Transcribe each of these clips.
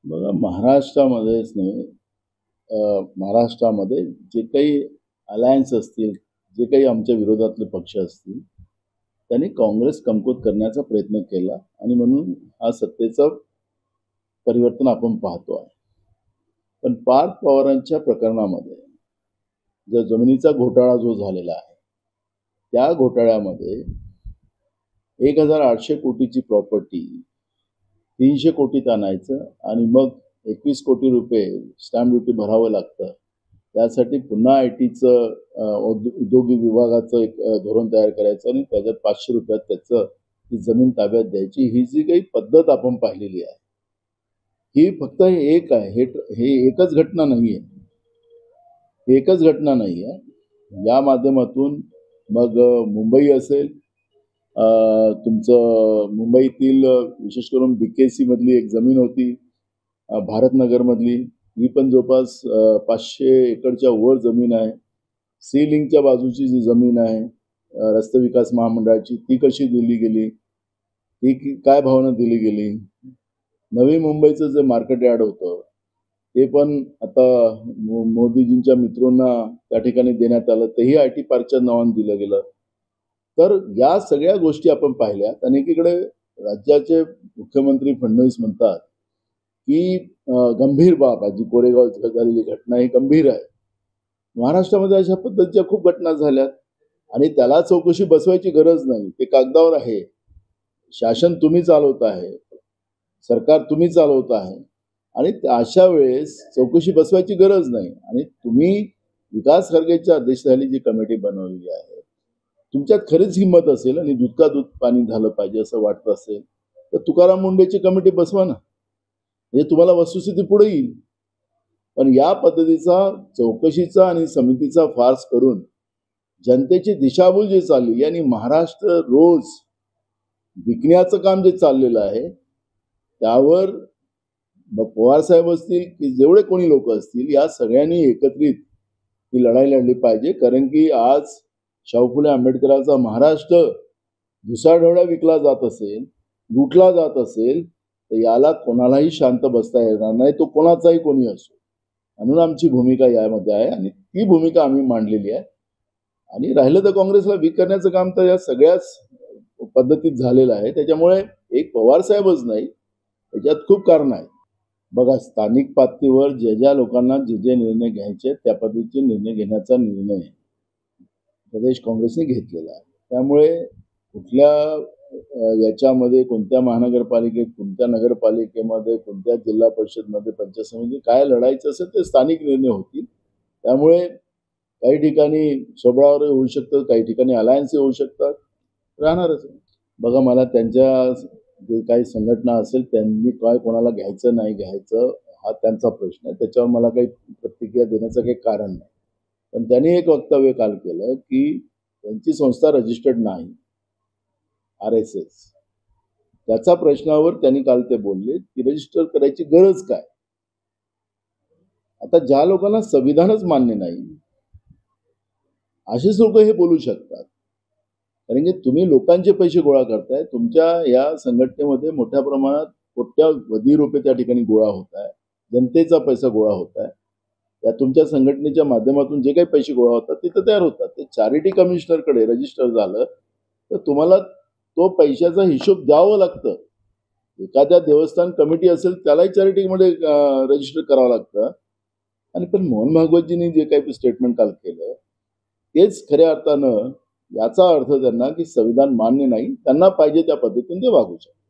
बघा महाराष्ट्रामध्येच नाही, महाराष्ट्रामध्ये जे काही अलायन्स असतील, जे काही आमच्या विरोधातले पक्ष असतील, त्यांनी काँग्रेस कमकुवत करण्याचा प्रयत्न केला आणि म्हणून हा सत्तेचं परिवर्तन आपण पाहतो आहे. पण पार्थ पवारांच्या प्रकरणामध्ये जो जमिनीचा घोटाळा जो झालेला आहे, त्या घोटाळ्यामध्ये 1,800 कोटीची प्रॉपर्टी 300 कोटीत आणायचं आणि मग 21 कोटी रुपये स्टॅम्प ड्युटी भरावं लागतं. त्यासाठी पुन्हा आय-टीचं उद्योगिक विभागाचं एक धोरण तयार करायचं आणि त्याच्यात 500 रुपयात त्याचं ती जमीन ताब्यात द्यायची. ही जी काही पद्धत आपण पाहिलेली आहे, ही फक्त एक आहे. हे एकच घटना नाही आहे. एकच घटना नाही आहे. या माध्यमातून मग मुंबई असेल, तुमचं मुंबईतील विशेष करून BKC मधली एक जमीन होती, भारतनगरमधली, ही पण जवळपास 500 एकरच्या वर जमीन आहे. सी लिंकच्या बाजूची जी जमीन आहे रस्ते विकास महामंडळाची, ती कशी दिली गेली, ती काय भावानं दिली गेली. नवी मुंबईचं जे मार्केट यार्ड होतं ते पण आता मोदीजींच्या मित्रांना त्या ठिकाणी देण्यात आलं, तेही IT पार्कच्या नावाने दिलं गेलं. तर या सगळ्या गोष्टी आपण पाहिल्यात. आणि एकीकडे राज्याचे मुख्यमंत्री फडणवीस म्हणतात की गंभीर बाब आहे, जी कोरेगाव झालेली घटना ही गंभीर आहे. महाराष्ट्रामध्ये अशा पद्धतीच्या खूप घटना झाल्यात आणि त्याला चौकशी बसवायची गरज नाही. ते कागदावर आहे. शासन तुम्ही चालवत आहे, सरकार तुम्ही चालवत आहे आणि अशा वेळेस चौकशी बसवायची गरज नाही. आणि तुम्ही विकास खर्गेच्या अध्यक्षतेखाली जी कमिटी बनवलेली आहे, तुमच्यात खरीच हिंमत असेल आणि दूध का दूध पाणी झालं पाहिजे असं वाटत असेल तर तुकाराम मुंडेची कमिटी बसवा ना, म्हणजे तुम्हाला वस्तुस्थिती पुढे येईल. पण या पद्धतीचा चौकशीचा आणि समितीचा फार्स करून जनतेची दिशाभूल जी चालली आणि महाराष्ट्र रोज विकण्याचं काम जे चाललेलं आहे, त्यावर पवार साहेब असतील की जेवढे कोणी लोक असतील, या सगळ्यांनी एकत्रित ही लढाई लढली पाहिजे. कारण की आज शाहू फुले आंबेडकरांचा महाराष्ट्र दिवसाढवळ्या विकला जात असेल, लुटला जात असेल, तर याला कोणालाही शांत बसता येणार नाही, तो कोणाचाही कोणी असो. म्हणून आमची भूमिका यामध्ये आहे आणि ती भूमिका आम्ही मांडलेली आहे. आणि राहिलं तर काँग्रेसला वीक करण्याचं काम तर या सगळ्याच पद्धतीत झालेलं आहे. त्याच्यामुळे एक पवार साहेबच नाही, त्याच्यात खूप कारण आहेत. बघा, स्थानिक पातळीवर ज्या लोकांना जे निर्णय घ्यायचे त्या पद्धतीचे निर्णय घेण्याचा निर्णय प्रदेश काँग्रेसने घेतलेला आहे. त्यामुळे कुठल्या याच्यामध्ये, कोणत्या महानगरपालिकेत, कोणत्या नगरपालिकेमध्ये, कोणत्या जिल्हा परिषदमध्ये, पंचायत समिती काय लढायचं असेल ते स्थानिक निर्णय होतील. त्यामुळे काही ठिकाणी स्वबळावर होऊ शकतं, काही ठिकाणी अलायन्स होऊ शकतात, राहणारच. बघा, मला त्यांच्या जे काही संघटना असेल त्यांनी काय कोणाला घ्यायचं नाही घ्यायचं हा त्यांचा प्रश्न आहे. त्याच्यावर मला काही प्रतिक्रिया देण्याचं काही कारण नाही. पण त्यांनी एक वक्तव्य काल केलं की त्यांची संस्था रजिस्टर्ड नाही, RSS. त्याचा प्रश्नावर त्यांनी काल ते बोलले की रजिस्टर करायची गरज काय. आता ज्या लोकांना संविधानच मान्य नाही असेच लोक हे बोलू शकतात. कारण की तुम्ही लोकांचे पैसे गोळा करताय. तुमच्या या संघटनेमध्ये मोठ्या प्रमाणात कोट्यावधी रुपये त्या ठिकाणी गोळा होत आहे, जनतेचा पैसा गोळा होत आहे. या तुमच्या संघटनेच्या माध्यमातून जे काही पैसे गोळा होतात तिथं तयार होतात. ते चॅरिटी कमिशनरकडे रजिस्टर झालं तर तुम्हाला तो पैशाचा हिशोब द्यावं लागतं. एखाद्या देवस्थान कमिटी असेल त्यालाही चॅरिटीमध्ये रजिस्टर करावं लागतं. आणि पण मोहन भागवतजींनी जे काही स्टेटमेंट काल केलं तेच खऱ्या अर्थानं याचा अर्थ त्यांना की संविधान मान्य नाही, त्यांना पाहिजे त्या पद्धतीने ते वागू शकतात.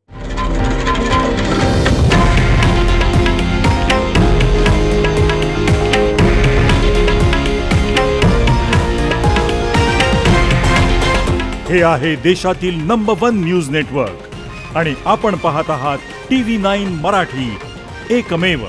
हे आहे देशातील नंबर 1 न्यूज नेटवर्क आणि आपण पाहत आहात TV9 मराठी, एकमेव.